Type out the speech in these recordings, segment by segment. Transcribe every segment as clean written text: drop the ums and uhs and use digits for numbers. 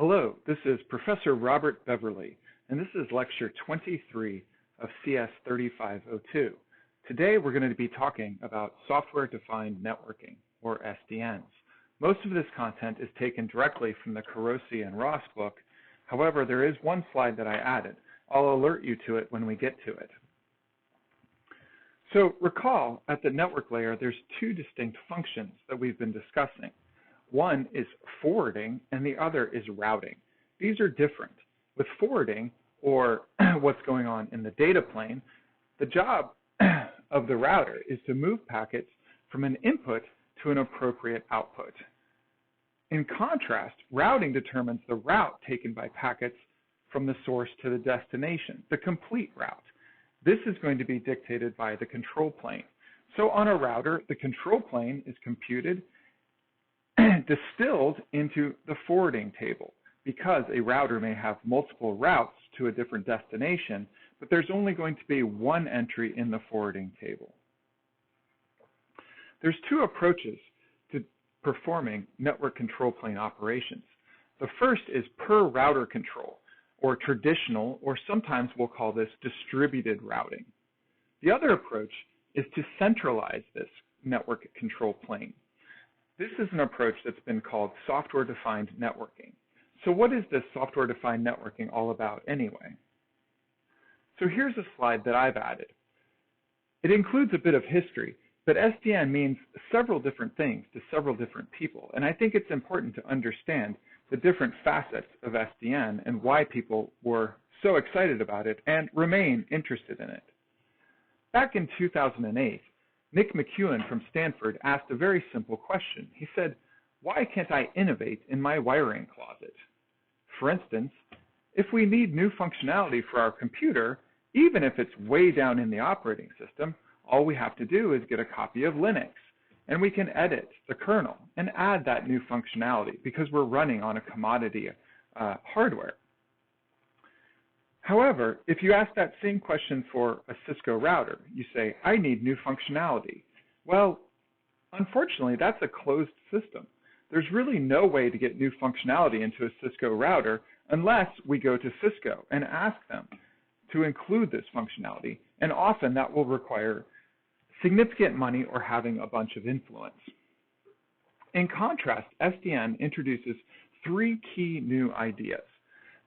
Hello, this is Professor Robert Beverly, and this is Lecture 23 of CS3502. Today we're going to be talking about software-defined networking, or SDNs. Most of this content is taken directly from the Carosi and Ross book. However, there is one slide that I added. I'll alert you to it when we get to it. So recall, at the network layer, there's two distinct functions that we've been discussing. One is forwarding, and the other is routing. These are different. With forwarding, or what's going on in the data plane, the job of the router is to move packets from an input to an appropriate output. In contrast, routing determines the route taken by packets from the source to the destination, the complete route. This is going to be dictated by the control plane. So on a router, the control plane is computed distilled into the forwarding table, because a router may have multiple routes to a different destination, but there's only going to be one entry in the forwarding table. There's two approaches to performing network control plane operations. The first is per router control, or traditional, or sometimes we'll call this distributed routing. The other approach is to centralize this network control plane. This is an approach that's been called software-defined networking. So what is this software-defined networking all about anyway? So here's a slide that I've added. It includes a bit of history, but SDN means several different things to several different people, and I think it's important to understand the different facets of SDN and why people were so excited about it and remain interested in it. Back in 2008, McKeown from Stanford asked a very simple question. He said, why can't I innovate in my wiring closet? For instance, if we need new functionality for our computer, even if it's way down in the operating system, all we have to do is get a copy of Linux, and we can edit the kernel and add that new functionality because we're running on a commodity hardware. However, if you ask that same question for a Cisco router, you say, I need new functionality. Well, unfortunately, that's a closed system. There's really no way to get new functionality into a Cisco router unless we go to Cisco and ask them to include this functionality, and often that will require significant money or having a bunch of influence. In contrast, SDN introduces three key new ideas.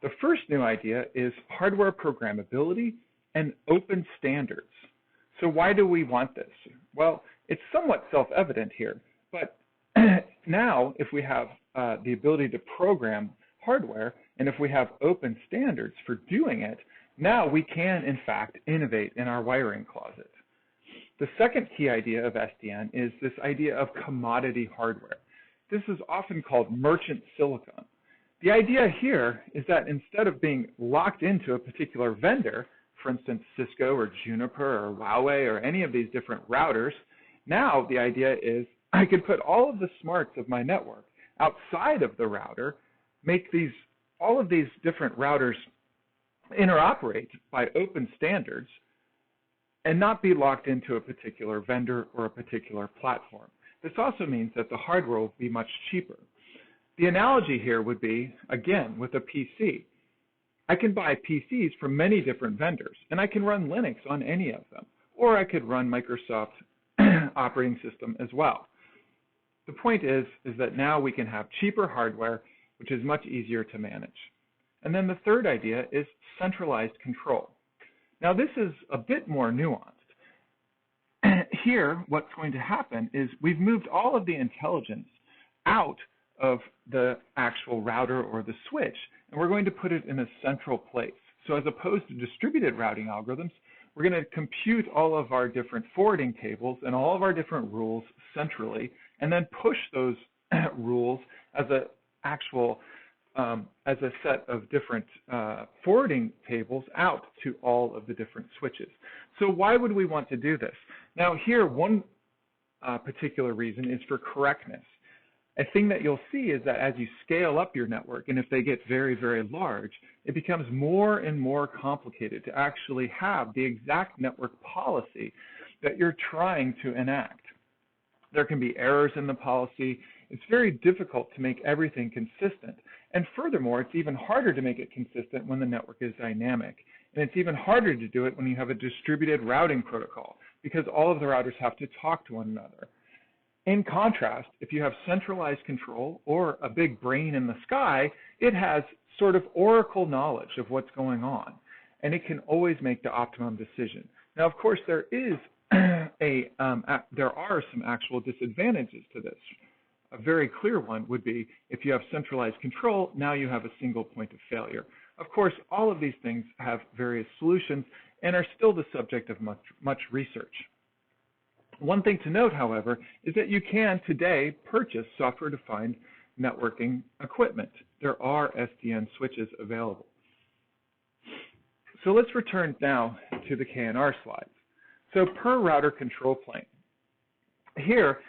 The first new idea is hardware programmability and open standards. So why do we want this? Well, it's somewhat self-evident here, but now if we have the ability to program hardware, and if we have open standards for doing it, now we can, in fact, innovate in our wiring closet. The second key idea of SDN is this idea of commodity hardware. This is often called merchant silicon. The idea here is that instead of being locked into a particular vendor, for instance, Cisco or Juniper or Huawei or any of these different routers, now the idea is I could put all of the smarts of my network outside of the router, make all of these different routers interoperate by open standards, and not be locked into a particular vendor or a particular platform. This also means that the hardware will be much cheaper. The analogy here would be, again, with a PC. I can buy PCs from many different vendors, and I can run Linux on any of them, or I could run Microsoft operating system as well. The point is that now we can have cheaper hardware, which is much easier to manage. And then the third idea is centralized control. Now this is a bit more nuanced. Here, what's going to happen is we've moved all of the intelligence out of the actual router or the switch, and we're going to put it in a central place. So as opposed to distributed routing algorithms, we're going to compute all of our different forwarding tables and all of our different rules centrally, and then push those rules as a set of different forwarding tables out to all of the different switches. So why would we want to do this? Now here, one particular reason is for correctness. A thing that you'll see is that as you scale up your network, and if they get very, very large, it becomes more and more complicated to actually have the exact network policy that you're trying to enact. There can be errors in the policy. it's very difficult to make everything consistent. And furthermore, it's even harder to make it consistent when the network is dynamic. And it's even harder to do it when you have a distributed routing protocol, because all of the routers have to talk to one another. In contrast, if you have centralized control or a big brain in the sky, it has sort of oracle knowledge of what's going on, and it can always make the optimum decision. Now, of course, there are some actual disadvantages to this. A very clear one would be if you have centralized control, now you have a single point of failure. Of course, all of these things have various solutions and are still the subject of much research. One thing to note, however, is that you can today purchase software-defined networking equipment. There are SDN switches available. So let's return now to the KNR slides. So per router control plane. Here,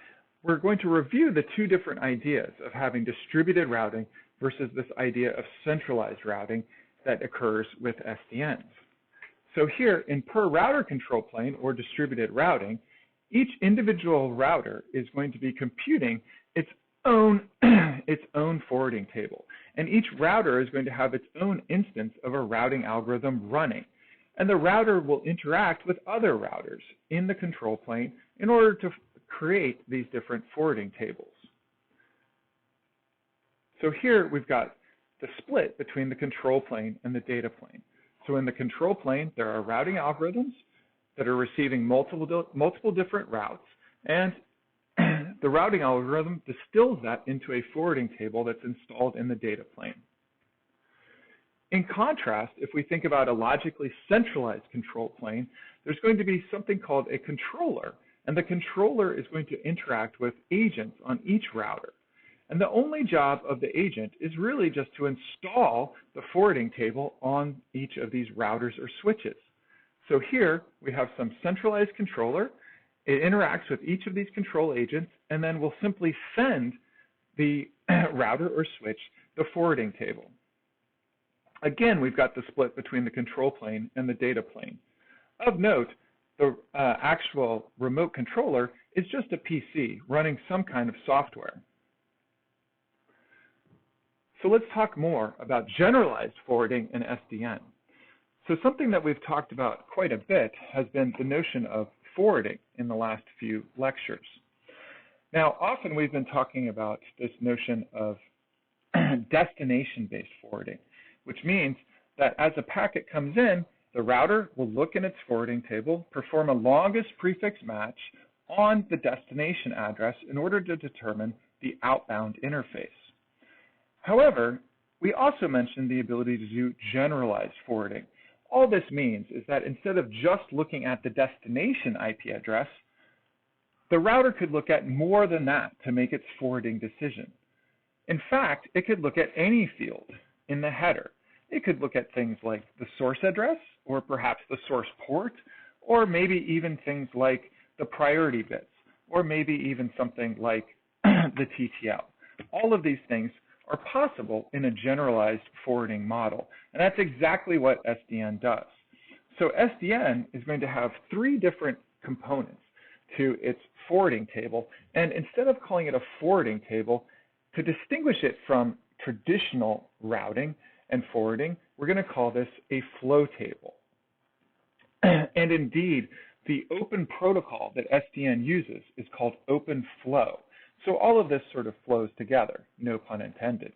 we're going to review the two different ideas of having distributed routing versus this idea of centralized routing that occurs with SDNs. So here in per router control plane or distributed routing, each individual router is going to be computing its own forwarding table. And each router is going to have its own instance of a routing algorithm running. And the router will interact with other routers in the control plane in order to create these different forwarding tables. So here we've got the split between the control plane and the data plane. So in the control plane, there are routing algorithms that are receiving multiple different routes, and the routing algorithm distills that into a forwarding table that's installed in the data plane. In contrast, if we think about a logically centralized control plane, there's going to be something called a controller, and the controller is going to interact with agents on each router. And the only job of the agent is really just to install the forwarding table on each of these routers or switches. So here we have some centralized controller. It interacts with each of these control agents, and then we'll simply send the router or switch the forwarding table. Again, we've got the split between the control plane and the data plane. Of note, the actual remote controller is just a PC running some kind of software. So let's talk more about generalized forwarding in SDN. So something that we've talked about quite a bit has been the notion of forwarding in the last few lectures. Now, often we've been talking about this notion of destination-based forwarding, which means that as a packet comes in, the router will look in its forwarding table, perform a longest prefix match on the destination address in order to determine the outbound interface. However, we also mentioned the ability to do generalized forwarding. All this means is that instead of just looking at the destination IP address, the router could look at more than that to make its forwarding decision. In fact, it could look at any field in the header. It could look at things like the source address, or perhaps the source port, or maybe even things like the priority bits, or maybe even something like the TTL. All of these things are possible in a generalized forwarding model, and that's exactly what SDN does. So SDN is going to have three different components to its forwarding table, and instead of calling it a forwarding table, to distinguish it from traditional routing and forwarding, we're going to call this a flow table. And indeed, the open protocol that SDN uses is called OpenFlow. So all of this sort of flows together, no pun intended.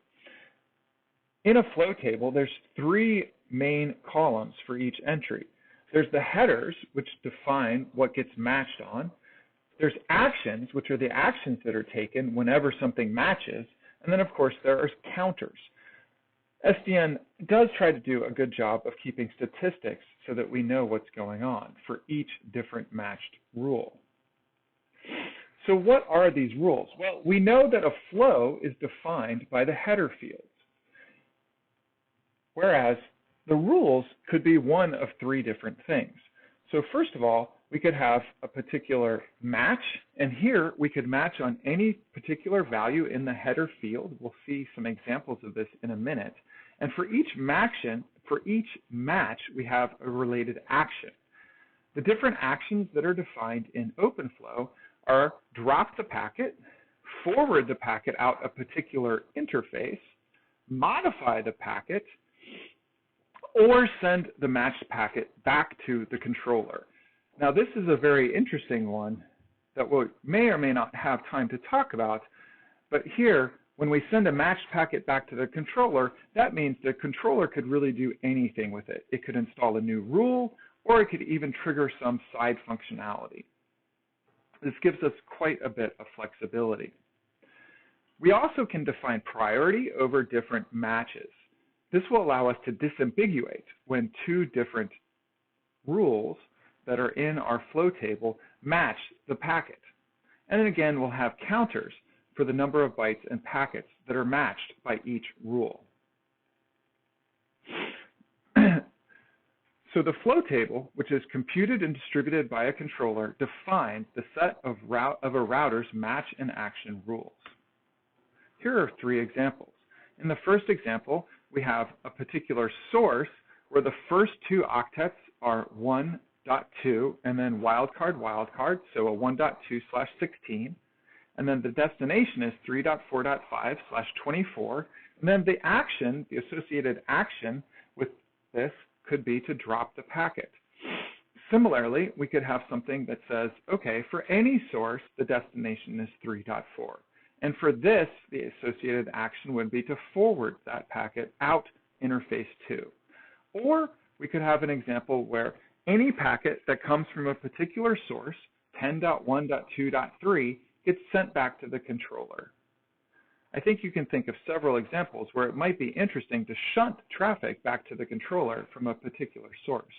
In a flow table, there's three main columns for each entry. There's the headers, which define what gets matched on. There's actions, which are the actions that are taken whenever something matches. And then, of course, there are counters. SDN does try to do a good job of keeping statistics so that we know what's going on for each different matched rule. So what are these rules? Well, we know that a flow is defined by the header fields, whereas the rules could be one of three different things. So first of all, we could have a particular match, and here we could match on any particular value in the header field. We'll see some examples of this in a minute. And for each match, we have a related action. The different actions that are defined in OpenFlow are drop the packet, forward the packet out a particular interface, modify the packet, or send the matched packet back to the controller. Now, this is a very interesting one that we may or may not have time to talk about, but here, when we send a matched packet back to the controller, that means the controller could really do anything with it. It could install a new rule, or it could even trigger some side functionality. This gives us quite a bit of flexibility. We also can define priority over different matches. This will allow us to disambiguate when two different rules that are in our flow table match the packet. And then again, we'll have counters for the number of bytes and packets that are matched by each rule. So the flow table, which is computed and distributed by a controller, defines the set of a router's match and action rules. Here are three examples. In the first example, we have a particular source where the first two octets are 1.2 and then wildcard, so a 1.2/16. And then the destination is 3.4.5/24. And then the action, the associated action with this could be to drop the packet. Similarly, we could have something that says, okay, for any source, the destination is 3.4. And for this, the associated action would be to forward that packet out interface 2. Or we could have an example where any packet that comes from a particular source, 10.1.2.3, gets sent back to the controller. I think you can think of several examples where it might be interesting to shunt traffic back to the controller from a particular source.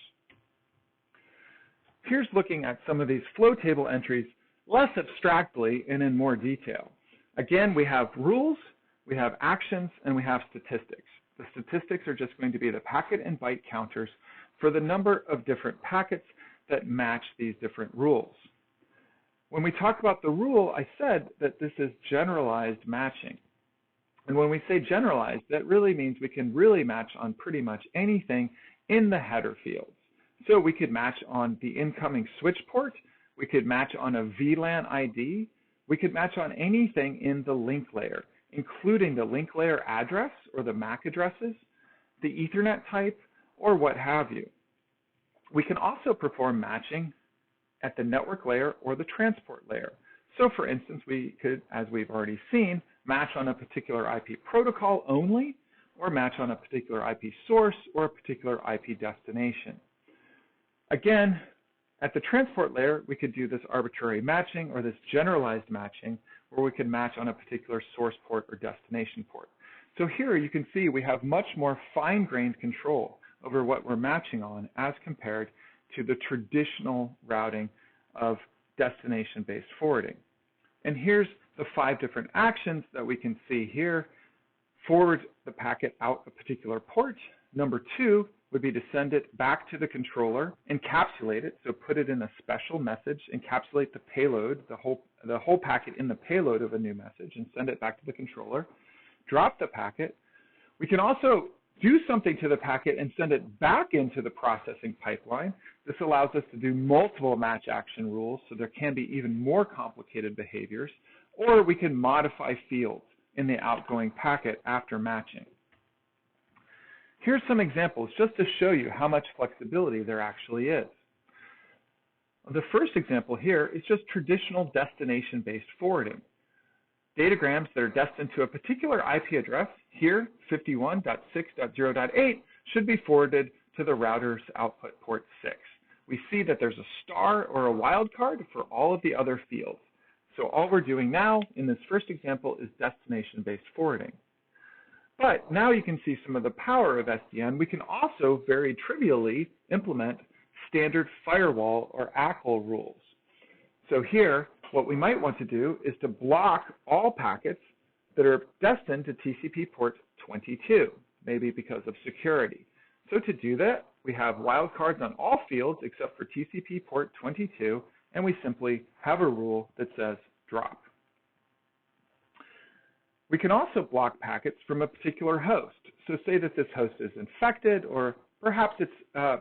Here's looking at some of these flow table entries less abstractly and in more detail. Again, we have rules, we have actions, and we have statistics. The statistics are just going to be the packet and byte counters for the number of different packets that match these different rules. When we talk about the rule, I said that this is generalized matching. And when we say generalized, that really means we can really match on pretty much anything in the header fields. So we could match on the incoming switch port, we could match on a VLAN ID, we could match on anything in the link layer, including the link layer address or the MAC addresses, the Ethernet type, or what have you. We can also perform matching at the network layer or the transport layer. So for instance, we could, as we've already seen, match on a particular IP protocol only, or match on a particular IP source or a particular IP destination. Again, at the transport layer, we could do this arbitrary matching or this generalized matching where we could match on a particular source port or destination port. So here you can see we have much more fine-grained control over what we're matching on as compared to the traditional routing of destination-based forwarding. And here's the 5 different actions that we can see here. Forward the packet out a particular port. Number 2 would be to send it back to the controller, encapsulate it, so put it in a special message, encapsulate the payload, the whole packet in the payload of a new message, and send it back to the controller. Drop the packet. We can also do something to the packet and send it back into the processing pipeline. This allows us to do multiple match action rules, so there can be even more complicated behaviors, or we can modify fields in the outgoing packet after matching. Here's some examples just to show you how much flexibility there actually is. The first example here is just traditional destination-based forwarding. Datagrams that are destined to a particular IP address, here 51.6.0.8, should be forwarded to the router's output port 6. We see that there's a star or a wildcard for all of the other fields. So all we're doing now in this first example is destination-based forwarding. But now you can see some of the power of SDN. We can also very trivially implement standard firewall or ACL rules. So here, what we might want to do is to block all packets that are destined to TCP port 22, maybe because of security. So to do that, we have wildcards on all fields except for TCP port 22, and we simply have a rule that says drop. We can also block packets from a particular host. So say that this host is infected, or perhaps it's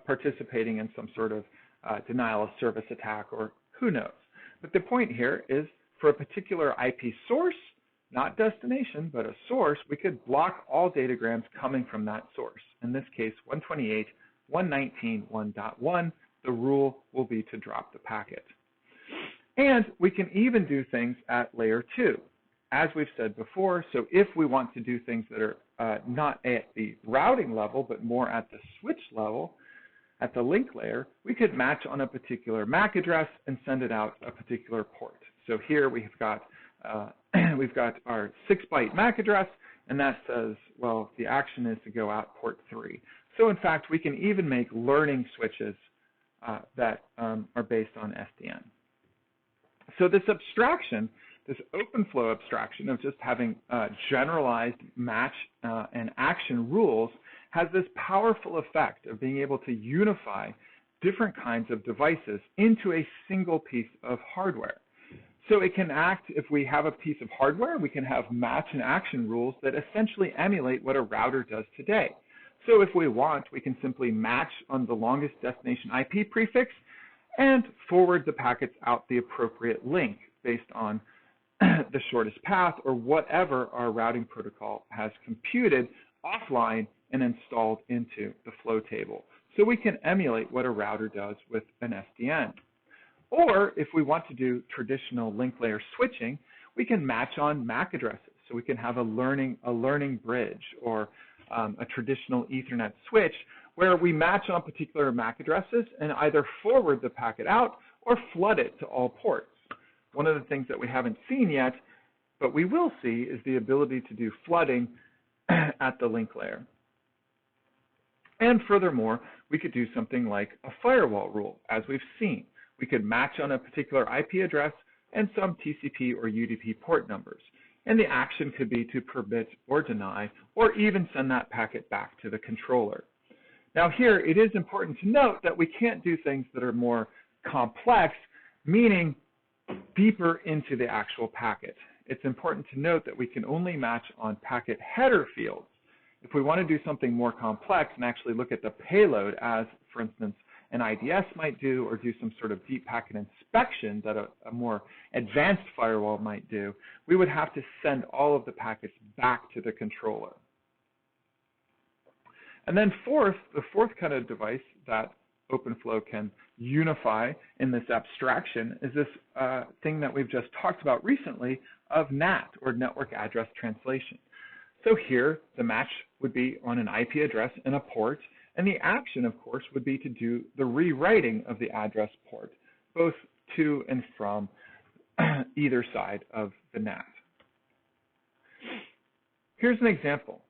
participating in some sort of denial of service attack, or who knows. But the point here is for a particular IP source, not destination, but a source, we could block all datagrams coming from that source. In this case, 128.119.1.1, the rule will be to drop the packet. And we can even do things at layer 2, as we've said before. So if we want to do things that are not at the routing level, but more at the switch level, at the link layer, we could match on a particular MAC address and send it out a particular port. So here we've got our 6-byte MAC address, and that says, well, the action is to go out port 3. So in fact, we can even make learning switches that are based on SDN. So this abstraction, this OpenFlow abstraction of just having generalized match and action rules, has this powerful effect of being able to unify different kinds of devices into a single piece of hardware. So it can act, if we have a piece of hardware, we can have match and action rules that essentially emulate what a router does today. So if we want, we can simply match on the longest destination IP prefix and forward the packets out the appropriate link based on the shortest path or whatever our routing protocol has computed offline and installed into the flow table. So we can emulate what a router does with an SDN. Or if we want to do traditional link layer switching, we can match on MAC addresses. So we can have a learning bridge or a traditional Ethernet switch where we match on particular MAC addresses and either forward the packet out or flood it to all ports. One of the things that we haven't seen yet, but we will see, is the ability to do flooding at the link layer. And furthermore, we could do something like a firewall rule, as we've seen. We could match on a particular IP address and some TCP or UDP port numbers. And the action could be to permit or deny, or even send that packet back to the controller. Now here, it is important to note that we can't do things that are more complex, meaning deeper into the actual packet. It's important to note that we can only match on packet header fields. If we want to do something more complex and actually look at the payload as, for instance, an IDS might do, or do some sort of deep packet inspection that a more advanced firewall might do, we would have to send all of the packets back to the controller. And then the fourth kind of device that OpenFlow can unify in this abstraction is this thing that we've just talked about recently of NAT, or network address translation. So here, the match would be on an IP address and a port, and the action, of course, would be to do the rewriting of the address port, both to and from either side of the NAT. Here's an example.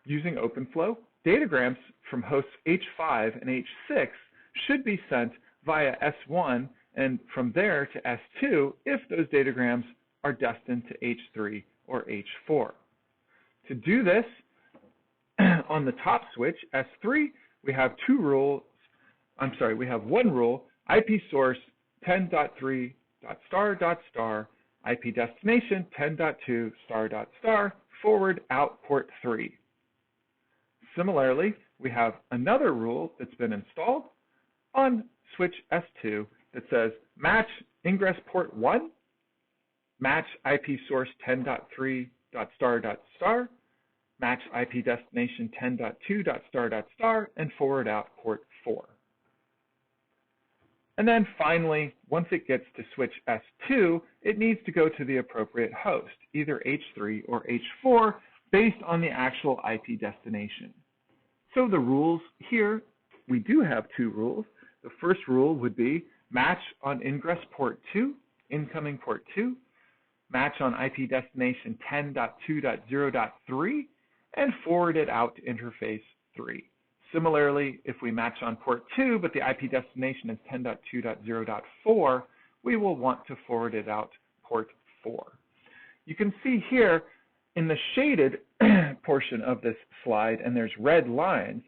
Using OpenFlow, datagrams from hosts H5 and H6 should be sent via S1 and from there to S2 if those datagrams are destined to H3 or H4. To do this, on the top switch, S3, we have one rule, IP source 10.3.*.*, IP destination 10.2 *.*, forward out port 3. Similarly, we have another rule that's been installed on switch S2 that says match ingress port 1, match IP source 10.3 .*.*, match IP destination 10.2 .*.*, and forward out port 4. And then finally, once it gets to switch S2, it needs to go to the appropriate host, either H3 or H4, based on the actual IP destination. So the rules here, we do have two rules. The first rule would be match on ingress port 2, incoming port 2, match on IP destination 10.2.0.3, and forward it out to interface 3. Similarly, if we match on port 2, but the IP destination is 10.2.0.4, we will want to forward it out port 4. You can see here in the shaded portion of this slide, and there's red lines,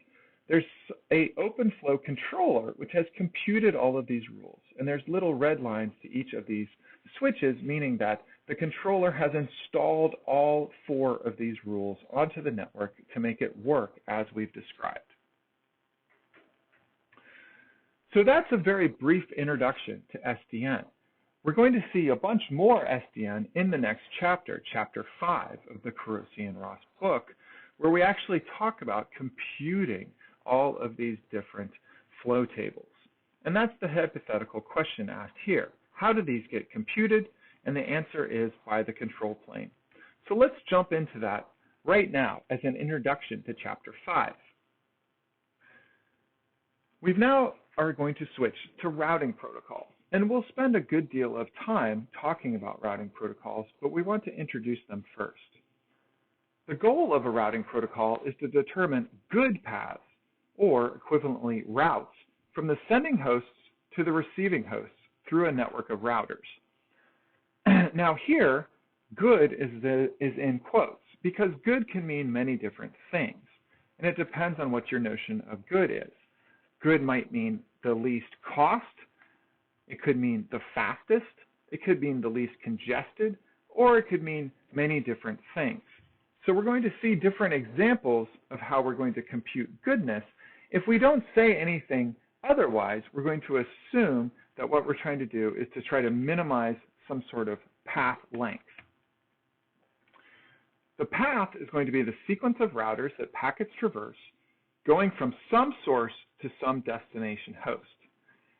there's a OpenFlow controller which has computed all of these rules. And there's little red lines to each of these switches, meaning that the controller has installed all 4 of these rules onto the network to make it work as we've described. So that's a very brief introduction to SDN. We're going to see a bunch more SDN in the next chapter, Chapter 5 of the Carosi and Ross book, where we actually talk about computing all of these different flow tables. And that's the hypothetical question asked here. How do these get computed? And the answer is by the control plane. So let's jump into that right now as an introduction to Chapter 5. We now are going to switch to routing protocols. And we'll spend a good deal of time talking about routing protocols, but we want to introduce them first. The goal of a routing protocol is to determine good paths, or equivalently routes, from the sending hosts to the receiving hosts through a network of routers. Now here, good is in quotes, because good can mean many different things, and it depends on what your notion of good is. Good might mean the least cost, it could mean the fastest, it could mean the least congested, or it could mean many different things. So we're going to see different examples of how we're going to compute goodness. If we don't say anything otherwise, we're going to assume that what we're trying to do is to try to minimize some sort of path length. The path is going to be the sequence of routers that packets traverse, going from some source to some destination host.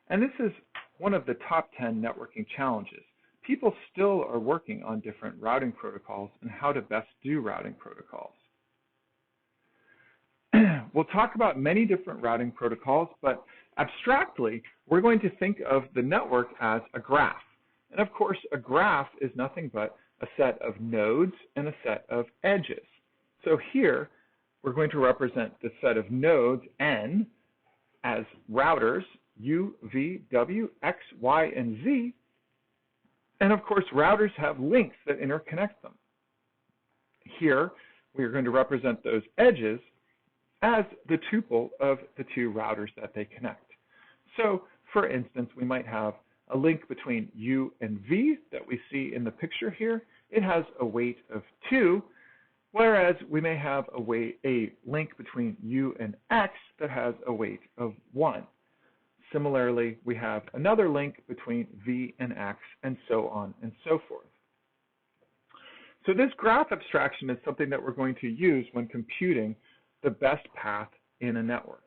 And this is one of the top 10 networking challenges. People still are working on different routing protocols and how to best do routing protocols. We'll talk about many different routing protocols, but abstractly, we're going to think of the network as a graph. And of course, a graph is nothing but a set of nodes and a set of edges. So here, we're going to represent the set of nodes, N, as routers, U, V, W, X, Y, and Z. And of course, routers have links that interconnect them. Here, we are going to represent those edges as the tuple of the two routers that they connect. So, for instance, we might have a link between U and V that we see in the picture here. It has a weight of 2, whereas we may have a link between U and X that has a weight of 1. Similarly, we have another link between V and X, and so on and so forth. So this graph abstraction is something that we're going to use when computing the best path in a network.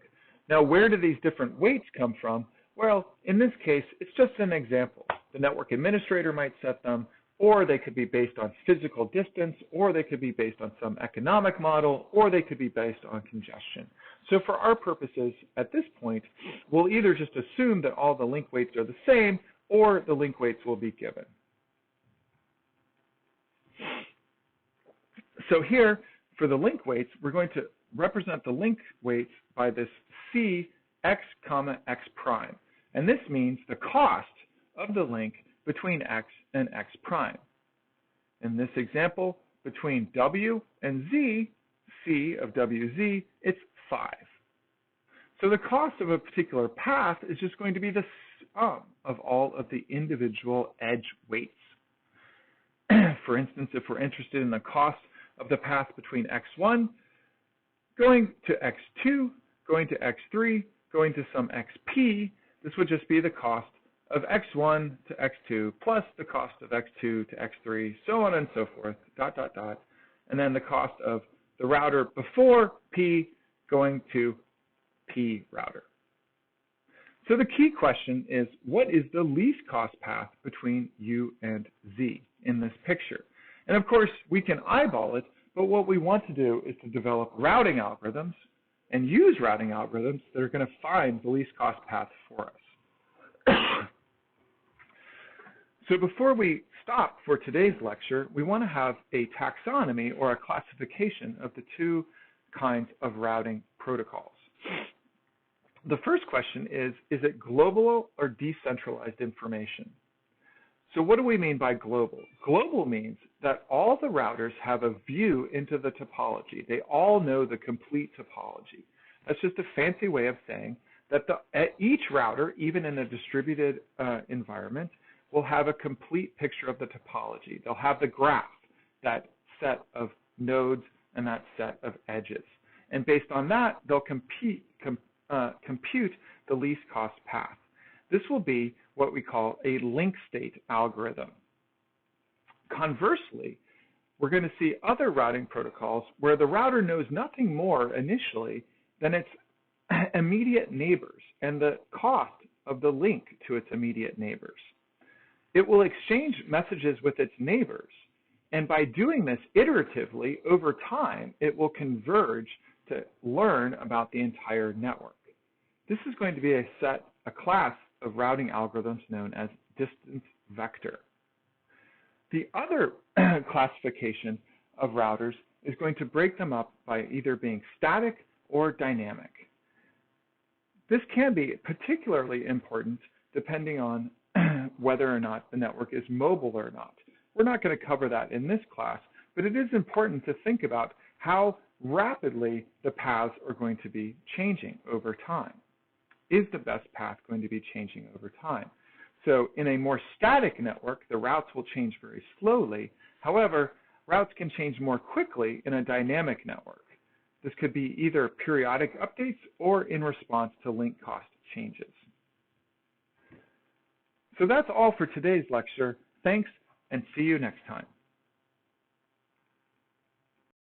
Now, where do these different weights come from? Well, in this case, it's just an example. The network administrator might set them, or they could be based on physical distance, or they could be based on some economic model, or they could be based on congestion. So for our purposes at this point, we'll either just assume that all the link weights are the same, or the link weights will be given. So here, for the link weights, we're going to represent the link weights by this C, X, comma, X prime. And this means the cost of the link between X and X prime. In this example, between W and Z, C of WZ, it's 5. So the cost of a particular path is just going to be the sum of all of the individual edge weights. For instance, if we're interested in the cost of the path between X1, going to X2, going to X3, going to some XP, this would just be the cost of X1 to X2 plus the cost of X2 to X3, so on and so forth, dot, dot, dot. And then the cost of the router before P going to P router. So the key question is, what is the least cost path between U and Z in this picture? And of course, we can eyeball it, but what we want to do is to develop routing algorithms and use routing algorithms that are going to find the least cost path for us. So before we stop for today's lecture, we want to have a taxonomy or a classification of the two kinds of routing protocols. The first question is it global or decentralized information? So what do we mean by global? Global means that all the routers have a view into the topology. They all know the complete topology. That's just a fancy way of saying that each router, even in a distributed environment, will have a complete picture of the topology. They'll have the graph, that set of nodes and that set of edges. And based on that, they'll compute the least cost path. This will be what we call a link state algorithm. Conversely, we're going to see other routing protocols where the router knows nothing more initially than its immediate neighbors and the cost of the link to its immediate neighbors. It will exchange messages with its neighbors, and by doing this iteratively over time, it will converge to learn about the entire network. This is going to be a class of routing algorithms known as distance vector. The other classification of routers is going to break them up by either being static or dynamic. This can be particularly important depending on whether or not the network is mobile or not. We're not going to cover that in this class, but it is important to think about how rapidly the paths are going to be changing over time. Is the best path going to be changing over time? So in a more static network, the routes will change very slowly. However, routes can change more quickly in a dynamic network. This could be either periodic updates or in response to link cost changes. So that's all for today's lecture. Thanks, and see you next time.